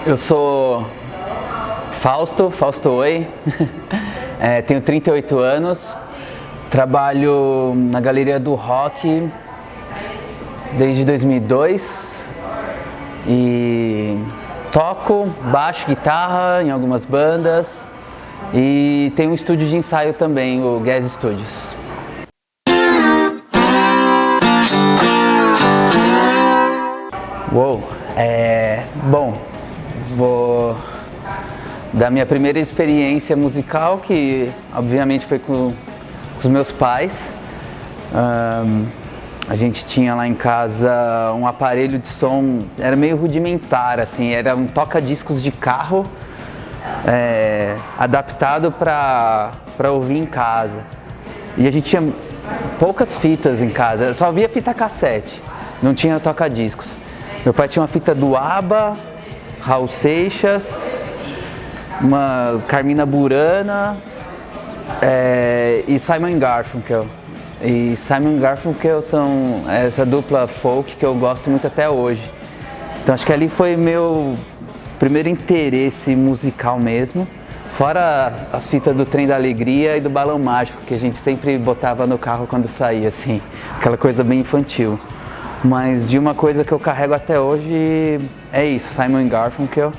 Eu sou Fausto Oi, tenho 38 anos, trabalho na Galeria do Rock desde 2002 e toco baixo, guitarra em algumas bandas e tenho um estúdio de ensaio também, o Gas Studios. Bom, vou dar minha primeira experiência musical, que obviamente foi com os meus pais. A gente tinha lá em casa um aparelho de som, era meio rudimentar, assim, era um toca-discos de carro adaptado para ouvir em casa. E a gente tinha poucas fitas em casa, só havia fita cassete, não tinha toca-discos. Meu pai tinha uma fita do ABBA, Raul Seixas, uma Carmina Burana e Simon Garfunkel. E Simon Garfunkel são essa dupla folk que eu gosto muito até hoje. Então acho que ali foi meu primeiro interesse musical mesmo. Fora as fitas do Trem da Alegria e do Balão Mágico, que a gente sempre botava no carro quando saía, assim, aquela coisa bem infantil. Mas de uma coisa que eu carrego até hoje é isso, Simon Garfunkel.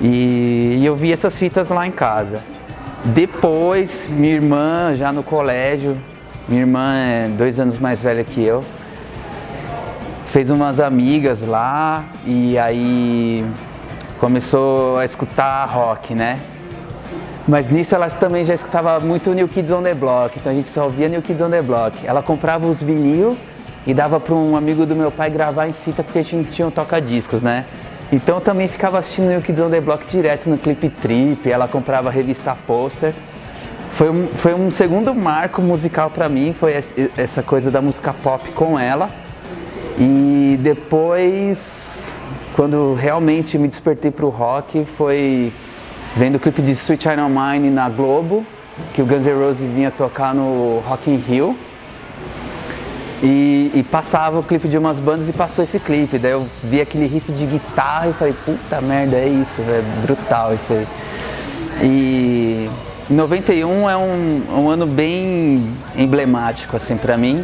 E eu vi essas fitas lá em casa. Depois, minha irmã, já no colégio, minha irmã é 2 anos mais velha que eu, fez umas amigas lá e aí começou a escutar rock, né? Mas nisso ela também já escutava muito New Kids on the Block, então a gente só ouvia New Kids on the Block. Ela comprava os vinil e dava para um amigo do meu pai gravar em fita porque a gente tinha um toca-discos, né? Então eu também ficava assistindo New Kids on the Block direto no Clip Trip, ela comprava a revista Poster. Foi um segundo marco musical para mim, foi essa coisa da música pop com ela. E depois, quando realmente me despertei pro rock, foi vendo o clipe de Sweet Child O' Mine na Globo, que o Guns N' Roses vinha tocar no Rock in Rio. E passava o clipe de umas bandas e passou esse clipe, daí eu vi aquele riff de guitarra e falei, puta merda, é isso, é brutal isso aí. E 91 é um ano bem emblemático assim pra mim,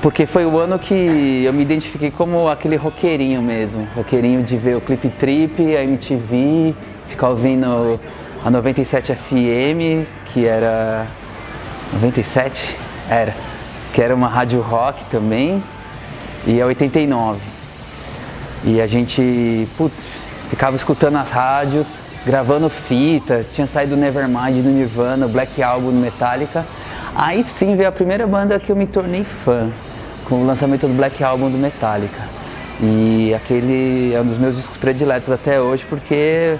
porque foi o ano que eu me identifiquei como aquele roqueirinho mesmo, roqueirinho de ver o Clip Trip, a MTV, ficar ouvindo a 97 FM, que era 97? Que era uma rádio rock também, e a 89. E a gente, ficava escutando as rádios, gravando fita, tinha saído do Nevermind do Nirvana, o Black Album do Metallica. Aí sim veio a primeira banda que eu me tornei fã, com o lançamento do Black Album do Metallica. E aquele é um dos meus discos prediletos até hoje, porque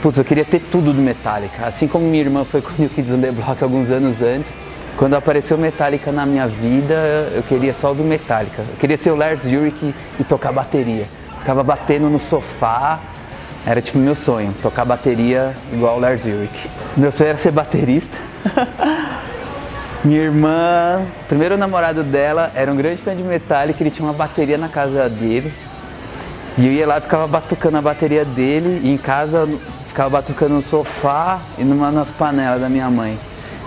eu queria ter tudo do Metallica. Assim como minha irmã foi com o New Kids on the Block alguns anos antes, quando apareceu Metallica na minha vida, eu queria só ouvir Metallica. Eu queria ser o Lars Ulrich e tocar bateria. Ficava batendo no sofá, era tipo meu sonho, tocar bateria igual o Lars Ulrich. Meu sonho era ser baterista. Minha irmã, o primeiro namorado dela, era um grande fã de Metallica, ele tinha uma bateria na casa dele. E eu ia lá e ficava batucando a bateria dele, e em casa ficava batucando no sofá e nas panelas da minha mãe.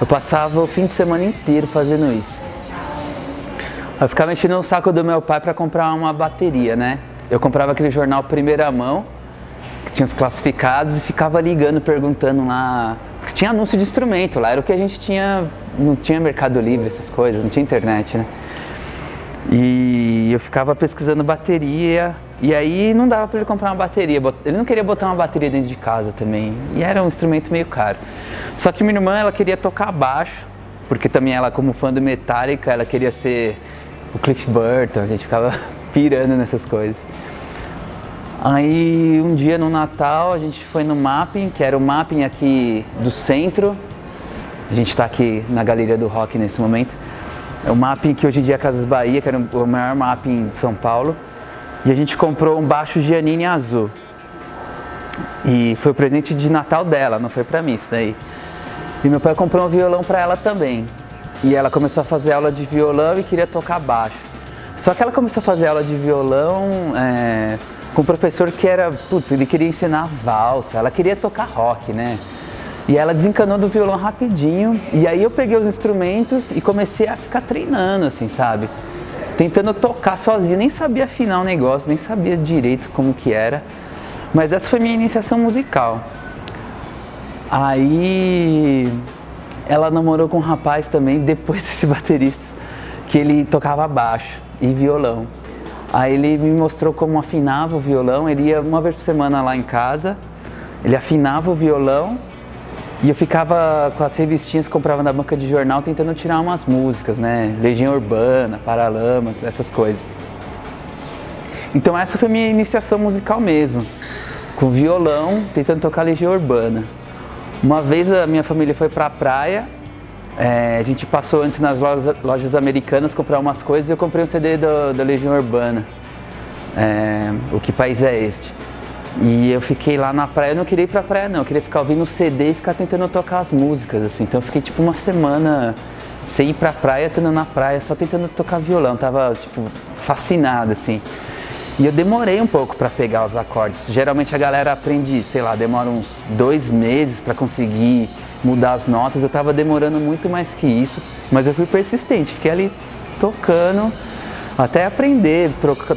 Eu passava o fim de semana inteiro fazendo isso. Eu ficava mexendo no saco do meu pai para comprar uma bateria, né? Eu comprava aquele jornal Primeira Mão, que tinha os classificados, e ficava ligando, perguntando lá. Porque tinha anúncio de instrumento lá, era o que a gente tinha. Não tinha Mercado Livre, essas coisas, não tinha internet, né? E eu ficava pesquisando bateria, e aí não dava para ele comprar uma bateria. Ele não queria botar uma bateria dentro de casa também, e era um instrumento meio caro. Só que minha irmã, ela queria tocar baixo, porque também ela, como fã do Metallica, ela queria ser o Cliff Burton, a gente ficava pirando nessas coisas. Aí um dia no Natal a gente foi no Mapping, que era o Mapping aqui do centro. A gente está aqui na Galeria do Rock nesse momento. É o Mapping que hoje em dia é Casas Bahia, que era o maior Mapping de São Paulo. E a gente comprou um baixo Giannini azul. E foi o presente de Natal dela, não foi pra mim isso daí. E meu pai comprou um violão pra ela também. E ela começou a fazer aula de violão e queria tocar baixo. Só que ela começou a fazer aula de violão com com um professor que era, putz, ele queria ensinar valsa, ela queria tocar rock, né? E ela desencanou do violão rapidinho, e aí eu peguei os instrumentos e comecei a ficar treinando, assim, sabe? Tentando tocar sozinho, nem sabia afinar o negócio, nem sabia direito como que era. Mas essa foi minha iniciação musical. Aí ela namorou com um rapaz também, depois desse baterista, que ele tocava baixo e violão. Aí ele me mostrou como afinava o violão, ele ia uma vez por semana lá em casa, ele afinava o violão e eu ficava com as revistinhas que comprava na banca de jornal tentando tirar umas músicas, né? Legião Urbana, Paralamas, essas coisas. Então essa foi minha iniciação musical mesmo, com violão, tentando tocar Legião Urbana. Uma vez a minha família foi pra praia, a gente passou antes nas lojas americanas comprar umas coisas e eu comprei um CD da Legião Urbana, O Que País É Este? E eu fiquei lá na praia, eu não queria ir pra praia não, eu queria ficar ouvindo o CD e ficar tentando tocar as músicas, assim. Então eu fiquei tipo uma semana sem ir pra praia, estando na praia, só tentando tocar violão, tava tipo fascinado, assim. E eu demorei um pouco pra pegar os acordes. Geralmente a galera aprende, sei lá, demora uns 2 meses pra conseguir mudar as notas. Eu tava demorando muito mais que isso, mas eu fui persistente, fiquei ali tocando até aprender,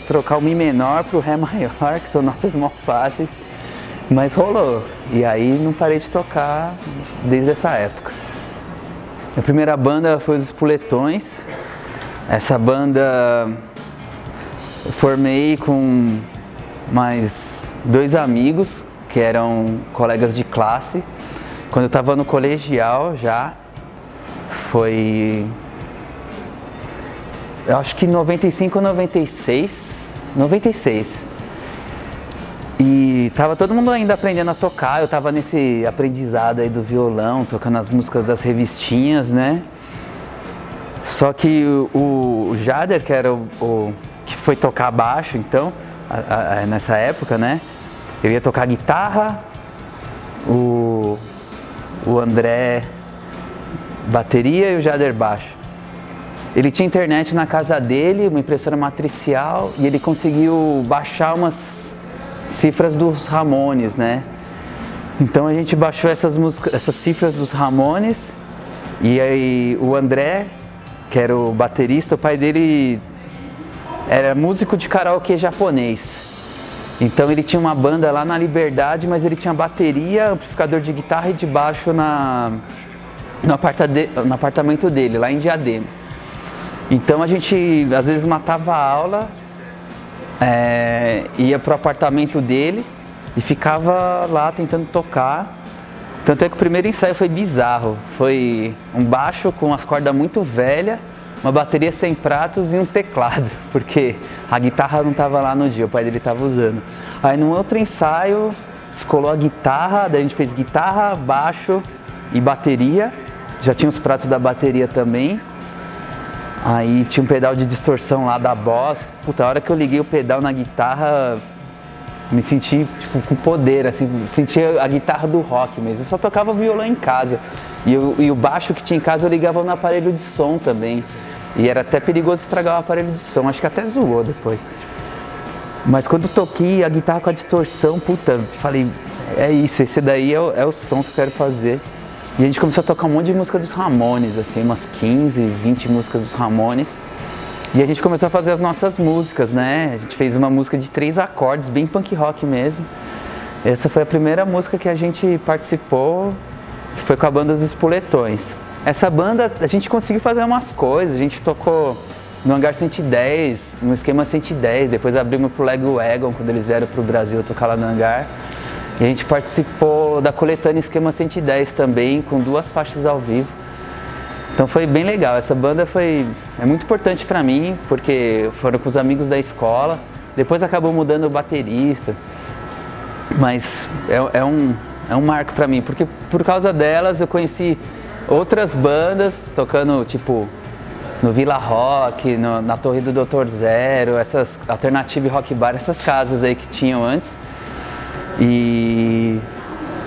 trocar o Mi menor pro Ré maior, que são notas mal fáceis, mas rolou. E aí não parei de tocar desde essa época. Minha primeira banda foi os Espoletões. Essa banda eu formei com mais 2 amigos, que eram colegas de classe. Quando eu estava no colegial já, foi... eu acho que 95 ou 96, 96. E tava todo mundo ainda aprendendo a tocar, eu tava nesse aprendizado aí do violão, tocando as músicas das revistinhas, né? Só que o Jader, que era o que foi tocar baixo, então, nessa época, né? Eu ia tocar guitarra, o André bateria e o Jader baixo. Ele tinha internet na casa dele, uma impressora matricial, e ele conseguiu baixar umas cifras dos Ramones, né? Então a gente baixou essas cifras dos Ramones, e aí o André, que era o baterista, o pai dele era músico de karaokê japonês. Então ele tinha uma banda lá na Liberdade, mas ele tinha bateria, amplificador de guitarra e de baixo no apartamento dele, lá em Diadema. Então a gente às vezes matava a aula, ia pro apartamento dele e ficava lá tentando tocar. Tanto é que o primeiro ensaio foi bizarro, foi um baixo com as cordas muito velhas, uma bateria sem pratos e um teclado, porque a guitarra não estava lá no dia, o pai dele estava usando. Aí no outro ensaio descolou a guitarra, daí a gente fez guitarra, baixo e bateria, já tinha os pratos da bateria também. Aí tinha um pedal de distorção lá da Boss. Puta, a hora que eu liguei o pedal na guitarra, me senti tipo, com poder, assim, sentia a guitarra do rock mesmo. Eu só tocava violão em casa. E o baixo que tinha em casa eu ligava no aparelho de som também. E era até perigoso estragar o aparelho de som, acho que até zoou depois. Mas quando eu toquei a guitarra com a distorção, puta, falei, é isso, esse daí é o som que eu quero fazer. E a gente começou a tocar um monte de música dos Ramones, assim, umas 15, 20 músicas dos Ramones. E a gente começou a fazer as nossas músicas, né? A gente fez uma música de 3 acordes, bem punk rock mesmo. Essa foi a primeira música que a gente participou, que foi com a banda Os Espoletões. Essa banda, a gente conseguiu fazer umas coisas, a gente tocou no Hangar 110, no Esquema 110, depois abrimos pro Lego Wagon, quando eles vieram pro Brasil tocar lá no Hangar. E a gente participou da coletânea Esquema 110 também, com 2 faixas ao vivo. Então foi bem legal, essa banda é muito importante pra mim, porque foram com os amigos da escola, depois acabou mudando o baterista, mas é um marco pra mim, porque por causa delas eu conheci outras bandas tocando tipo no Vila Rock, na Torre do Dr. Zero, essas Alternative Rock Bar, essas casas aí que tinham antes. E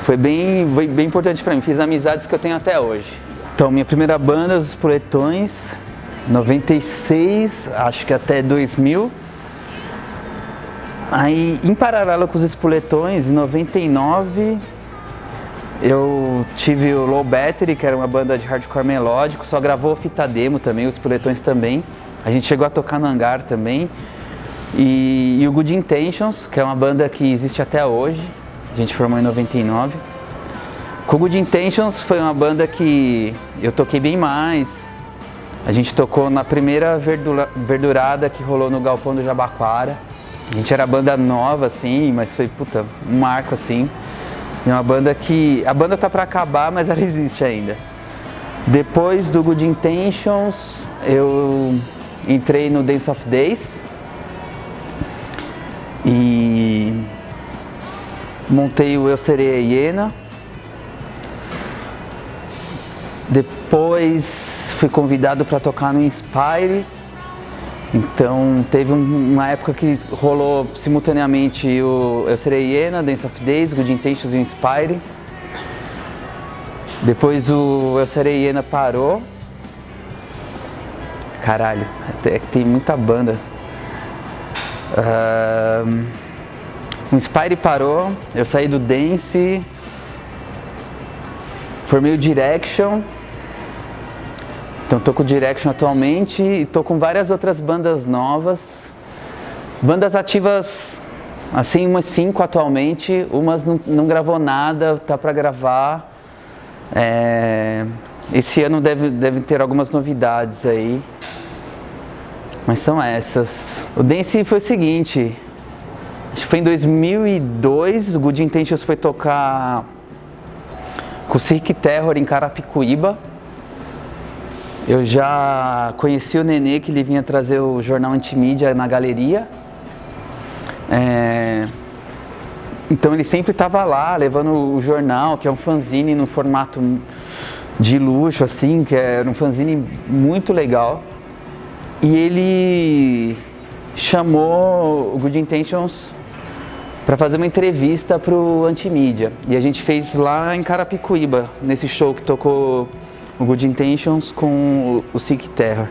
foi bem importante pra mim, fiz amizades que eu tenho até hoje. Então, minha primeira banda, Os Espoletões, 96, acho que até 2000. Aí, em paralelo com os Espoletões, em 99, eu tive o Low Battery, que era uma banda de hardcore melódico, só gravou fita demo também, os Espoletões também. A gente chegou a tocar no Hangar também. E o Good Intentions, que é uma banda que existe até hoje, a gente formou em 99. Com o Good Intentions foi uma banda que eu toquei bem mais. A gente tocou na primeira verdurada que rolou no Galpão do Jabaquara. A gente era banda nova, assim, mas foi, puta, um marco, assim. É uma banda que... A banda tá pra acabar, mas ela existe ainda. Depois do Good Intentions, eu entrei no Dance of Days. E montei o Eu Serei a Hiena. Depois fui convidado para tocar no Inspire. Então teve uma época que rolou simultaneamente o Eu Serei a Hiena, Dance of Days, Good Intentions e o Inspire. Depois o Eu Serei a Hiena parou. Caralho, é que tem muita banda. O Inspire parou, eu saí do Dance, formei o Direction. Então tô com o Direction atualmente e tô com várias outras bandas novas. Bandas ativas, assim, umas 5 atualmente, umas não gravou nada, tá pra gravar. Esse ano deve ter algumas novidades aí. Mas são essas. O Dance foi o seguinte, acho que foi em 2002, o Good Intentions foi tocar com o Sick Terror em Carapicuíba. Eu já conheci o Nenê, que ele vinha trazer o jornal Antimídia na galeria. Então ele sempre estava lá, levando o jornal, que é um fanzine no formato de luxo, assim, que era um fanzine muito legal. E ele chamou o Good Intentions para fazer uma entrevista pro Antimídia. E a gente fez lá em Carapicuíba, nesse show que tocou o Good Intentions com o Sick Terror.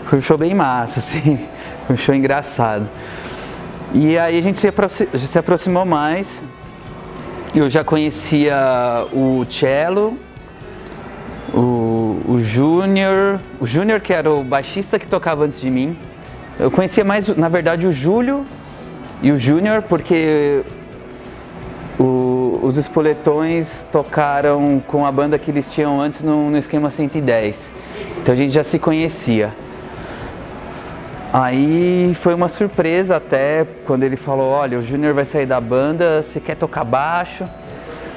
Foi um show bem massa, assim, foi um show engraçado. E aí a gente se aproximou mais. Eu já conhecia o Cello, o Júnior, que era o baixista que tocava antes de mim. Eu conhecia mais, na verdade, o Júlio e o Júnior, porque os Espoletões tocaram com a banda que eles tinham antes no Esquema 110. Então a gente já se conhecia. Aí foi uma surpresa até, quando ele falou, olha, o Júnior vai sair da banda, você quer tocar baixo?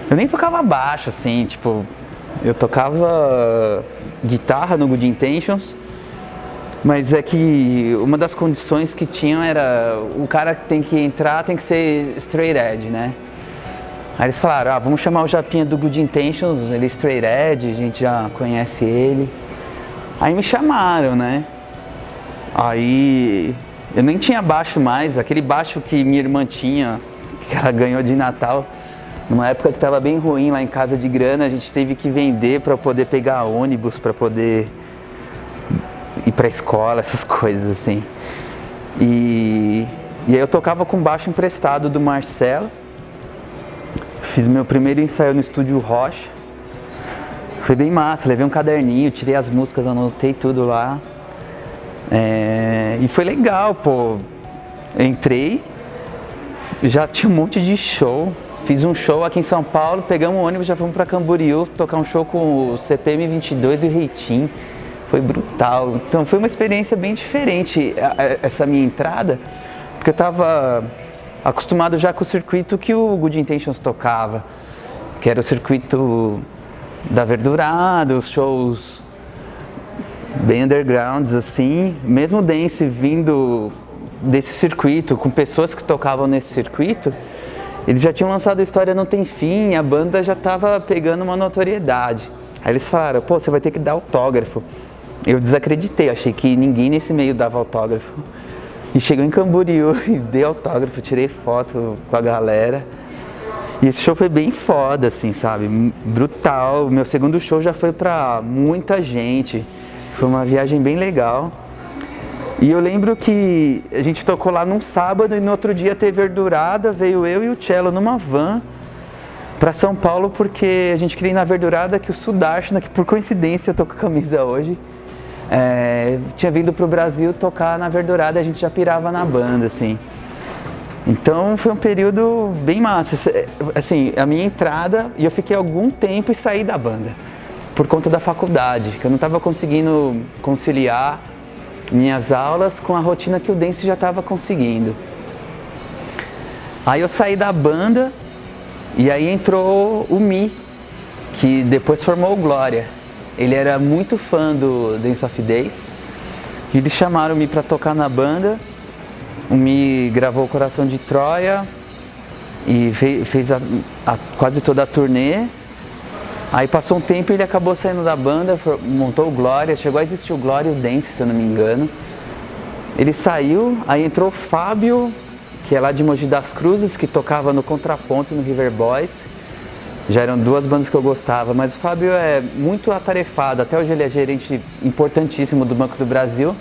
Eu nem tocava baixo, assim, tipo, eu tocava guitarra no Good Intentions, mas é que uma das condições que tinham era, o cara que tem que entrar tem que ser straight edge, né? Aí eles falaram, vamos chamar o Japinha do Good Intentions, ele é straight edge, a gente já conhece ele. Aí me chamaram, né? Aí eu nem tinha baixo mais, aquele baixo que minha irmã tinha, que ela ganhou de Natal, numa época que estava bem ruim lá em casa de grana, a gente teve que vender para poder pegar ônibus, para poder ir para a escola, essas coisas assim. E aí eu tocava com baixo emprestado do Marcelo, fiz meu primeiro ensaio no Estúdio Rocha, foi bem massa, levei um caderninho, tirei as músicas, anotei tudo lá. E foi legal, pô. Entrei, já tinha um monte de show. Fiz um show aqui em São Paulo, pegamos um ônibus, já fomos pra Camboriú tocar um show com o CPM 22 e o Reitinho. Foi brutal. Então foi uma experiência bem diferente essa minha entrada, porque eu tava acostumado já com o circuito que o Good Intentions tocava, que era o circuito da Verdurada, os shows bem undergrounds, assim. Mesmo o Dance vindo desse circuito, com pessoas que tocavam nesse circuito, eles já tinham lançado a História Não Tem Fim, a banda já estava pegando uma notoriedade. Aí eles falaram, pô, você vai ter que dar autógrafo. Eu desacreditei, achei que ninguém nesse meio dava autógrafo. E chegou em Camboriú e dei autógrafo, tirei foto com a galera. E esse show foi bem foda, assim, sabe? Brutal. Meu segundo show já foi pra muita gente. Foi uma viagem bem legal. E eu lembro que a gente tocou lá num sábado e no outro dia teve Verdurada, veio eu e o cello numa van para São Paulo porque a gente queria ir na Verdurada que o Sudarshana, que por coincidência eu tô com a camisa hoje, tinha vindo pro Brasil tocar na Verdurada e a gente já pirava na banda, assim. Então foi um período bem massa, assim, a minha entrada, e eu fiquei algum tempo e saí da banda, por conta da faculdade, que eu não estava conseguindo conciliar minhas aulas com a rotina que o dance já estava conseguindo. Aí eu saí da banda e aí entrou o Mi, que depois formou o Glória. Ele era muito fã do Dance of Days e eles chamaram o Mi para tocar na banda. O Mi gravou o Coração de Troia e fez quase toda a turnê. Aí passou um tempo e ele acabou saindo da banda, montou o Glória, chegou a existir o Glória e o Dance, se eu não me engano. Ele saiu, aí entrou o Fábio, que é lá de Mogi das Cruzes, que tocava no Contraponto e no River Boys. Já eram duas bandas que eu gostava, mas o Fábio é muito atarefado, até hoje ele é gerente importantíssimo do Banco do Brasil.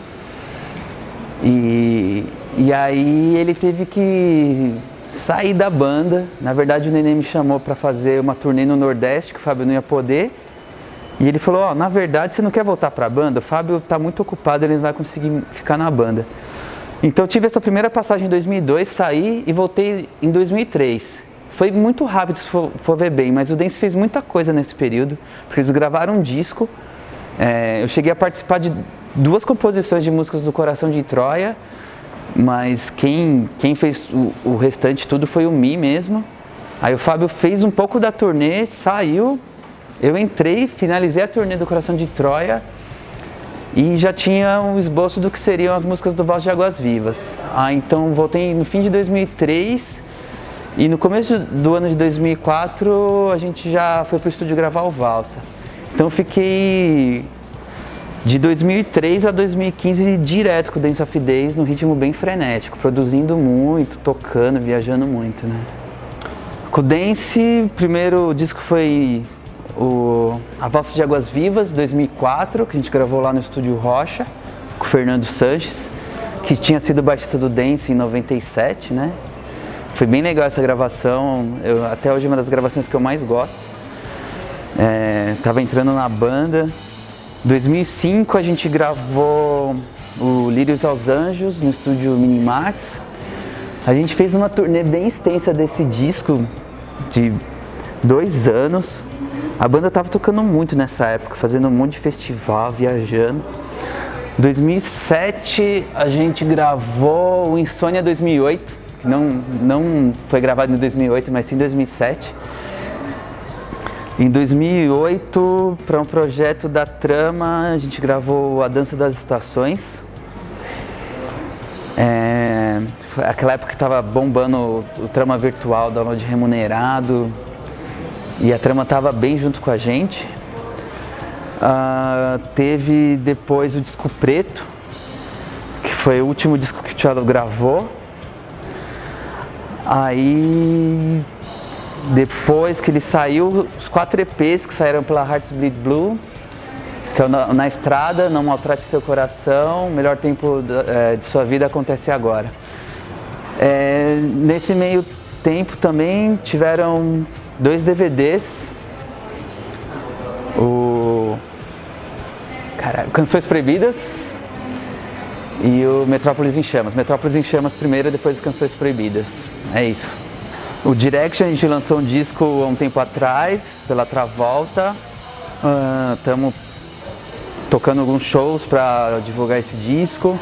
E aí ele teve que saí da banda. Na verdade o Nenê me chamou para fazer uma turnê no Nordeste, que o Fábio não ia poder. E ele falou, na verdade você não quer voltar para a banda? O Fábio está muito ocupado, ele não vai conseguir ficar na banda. Então eu tive essa primeira passagem em 2002, saí e voltei em 2003. Foi muito rápido se for ver bem, mas o Dance fez muita coisa nesse período, porque eles gravaram um disco. Eu cheguei a participar de 2 composições de músicas do Coração de Troia, mas quem fez o restante tudo foi o Mi mesmo. Aí o Fábio fez um pouco da turnê, saiu, eu entrei, finalizei a turnê do Coração de Troia e já tinha um esboço do que seriam as músicas do Voz de Águas Vivas. Então voltei no fim de 2003 e no começo do ano de 2004 a gente já foi pro estúdio gravar o Valsa. Então fiquei de 2003 a 2015 direto com o Dance of Days, no ritmo bem frenético, produzindo muito, tocando, viajando muito, né? Com o Dance, o primeiro disco foi A Valsa de Águas Vivas, 2004, que a gente gravou lá no Estúdio Rocha, com o Fernando Sanches, que tinha sido baixista do Dance em 97, né? Foi bem legal essa gravação, até hoje é uma das gravações que eu mais gosto. Tava entrando na banda. 2005 a gente gravou o Lírios aos Anjos no estúdio Minimax. A gente fez uma turnê bem extensa desse disco, de 2 anos. A banda estava tocando muito nessa época, fazendo um monte de festival, viajando. 2007 a gente gravou o Insônia 2008, que não foi gravado em 2008, mas sim em 2007. Em 2008, para um projeto da Trama, a gente gravou A Dança das Estações. Foi aquela época que estava bombando o Trama virtual, download remunerado, e a Trama estava bem junto com a gente. Teve depois o Disco Preto, que foi o último disco que o Thiago gravou. Aí, depois que ele saiu, os 4 EPs que saíram pela Hearts Bleed Blue, que é Na Estrada, Não Maltrate Teu Coração, Melhor Tempo de Sua Vida Acontece Agora. Nesse meio tempo também tiveram 2 DVDs, Canções Proibidas e o Metrópolis em Chamas. Metrópolis em Chamas primeiro, depois Canções Proibidas. É isso. O Direction a gente lançou um disco há um tempo atrás, pela Travolta. Estamos tocando alguns shows para divulgar esse disco.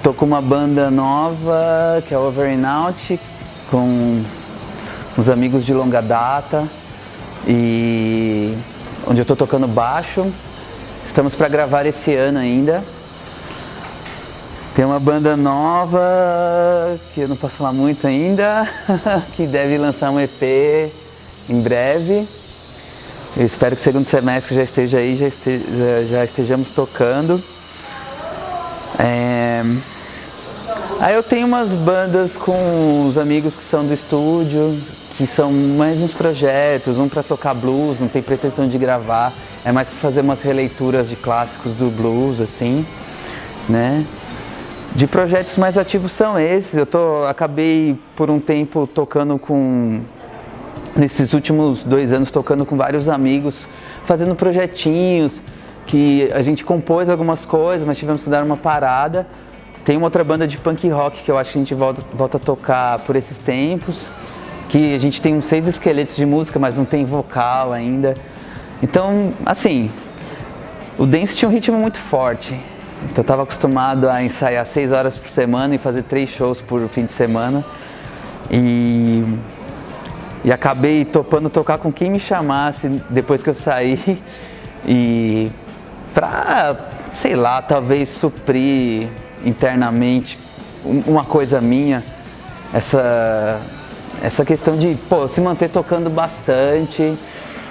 Tô com uma banda nova, que é Over and Out, com uns amigos de longa data, e onde eu tô tocando baixo. Estamos para gravar esse ano ainda. Tem uma banda nova, que eu não posso falar muito ainda, que deve lançar um EP em breve. Eu espero que o segundo semestre já esteja aí, já estejamos tocando. Aí eu tenho umas bandas com os amigos que são do estúdio, que são mais uns projetos, um para tocar blues, não tem pretensão de gravar. é mais fazer umas releituras de clássicos do blues, assim, né? De projetos mais ativos são esses. Acabei por um tempo nesses últimos 2 anos, tocando com vários amigos, fazendo projetinhos, que a gente compôs algumas coisas, mas tivemos que dar uma parada. Tem uma outra banda de punk rock que eu acho que a gente volta a tocar por esses tempos, que a gente tem uns 6 esqueletos de música, mas não tem vocal ainda. Então, assim, o dance tinha um ritmo muito forte. Então eu estava acostumado a ensaiar 6 horas por semana e fazer 3 shows por fim de semana. E acabei topando tocar com quem me chamasse depois que eu saí. E pra, sei lá, talvez suprir internamente uma coisa minha, essa questão de, se manter tocando bastante.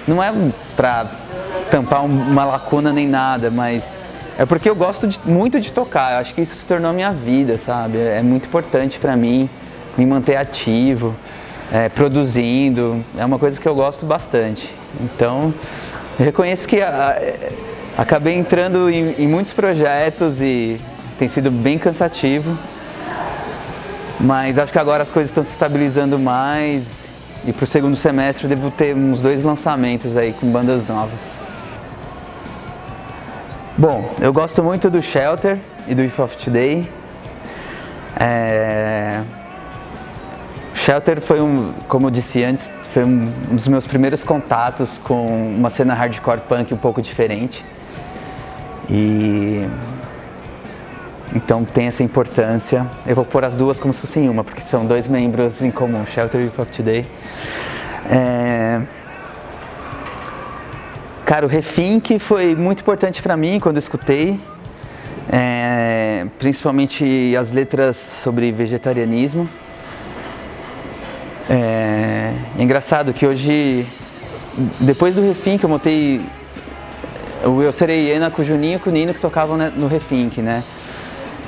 Não é pra tampar uma lacuna nem nada, mas é porque eu gosto muito de tocar. Eu acho que isso se tornou a minha vida, sabe? É muito importante pra mim me manter ativo, produzindo. É uma coisa que eu gosto bastante. Então, eu reconheço que acabei entrando em muitos projetos e tem sido bem cansativo. Mas acho que agora as coisas estão se estabilizando mais. E pro segundo semestre eu devo ter uns 2 lançamentos aí com bandas novas. Bom, eu gosto muito do Shelter e do If of Today. Shelter foi como eu disse antes, foi um dos meus primeiros contatos com uma cena hardcore punk um pouco diferente. Então tem essa importância. Eu vou pôr as duas como se fossem uma, porque são 2 membros em comum, Shelter e If of Today. Cara, o Refink foi muito importante pra mim quando eu escutei, principalmente as letras sobre vegetarianismo. É engraçado que hoje, depois do Refink, eu montei o Eu Serei Hiena com o Juninho e com o Nino, que tocavam no Refink, né?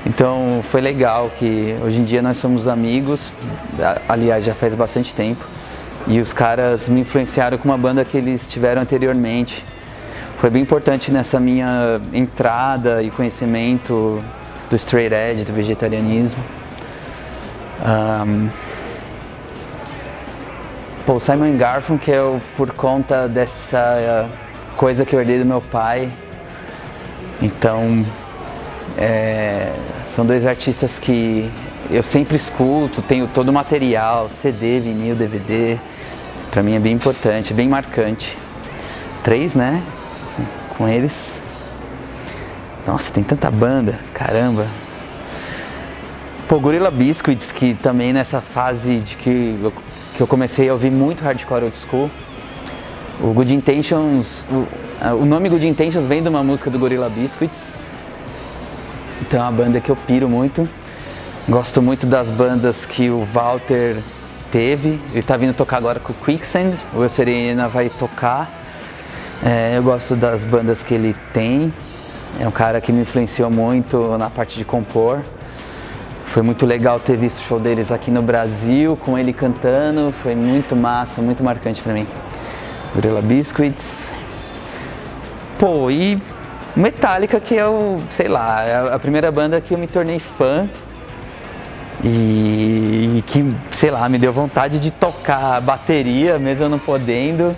Então foi legal que hoje em dia nós somos amigos, aliás já faz bastante tempo. E os caras me influenciaram com uma banda que eles tiveram anteriormente. Foi bem importante nessa minha entrada e conhecimento do straight edge, do vegetarianismo. O Simon & Garfunkel, por conta dessa coisa que eu herdei do meu pai. Então, são 2 artistas que eu sempre escuto, tenho todo o material, CD, vinil, DVD. Pra mim é bem importante, bem marcante. 3, né? Com eles. Nossa, tem tanta banda, caramba. Gorilla Biscuits, que também nessa fase de que eu comecei a ouvir muito hardcore old school. O Good Intentions, o nome Good Intentions vem de uma música do Gorilla Biscuits. Então é uma banda que eu piro muito. Gosto muito das bandas que o Walter teve. Ele tá vindo tocar agora com o Quicksand. O Eu Serei Hiena vai tocar. Eu gosto das bandas que ele tem. É um cara que me influenciou muito na parte de compor. Foi muito legal ter visto o show deles aqui no Brasil, com ele cantando. Foi muito massa, muito marcante pra mim. Gorilla Biscuits. E Metallica, que sei lá, é a primeira banda que eu me tornei fã. E que, sei lá, me deu vontade de tocar bateria, mesmo eu não podendo.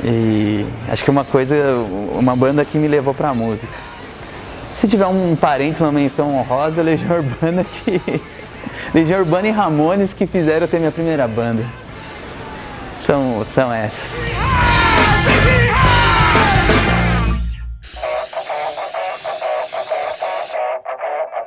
E acho que uma banda que me levou pra música. Se tiver um parente, uma menção honrosa, Legião Urbana e Ramones, que fizeram ter minha primeira banda. São essas.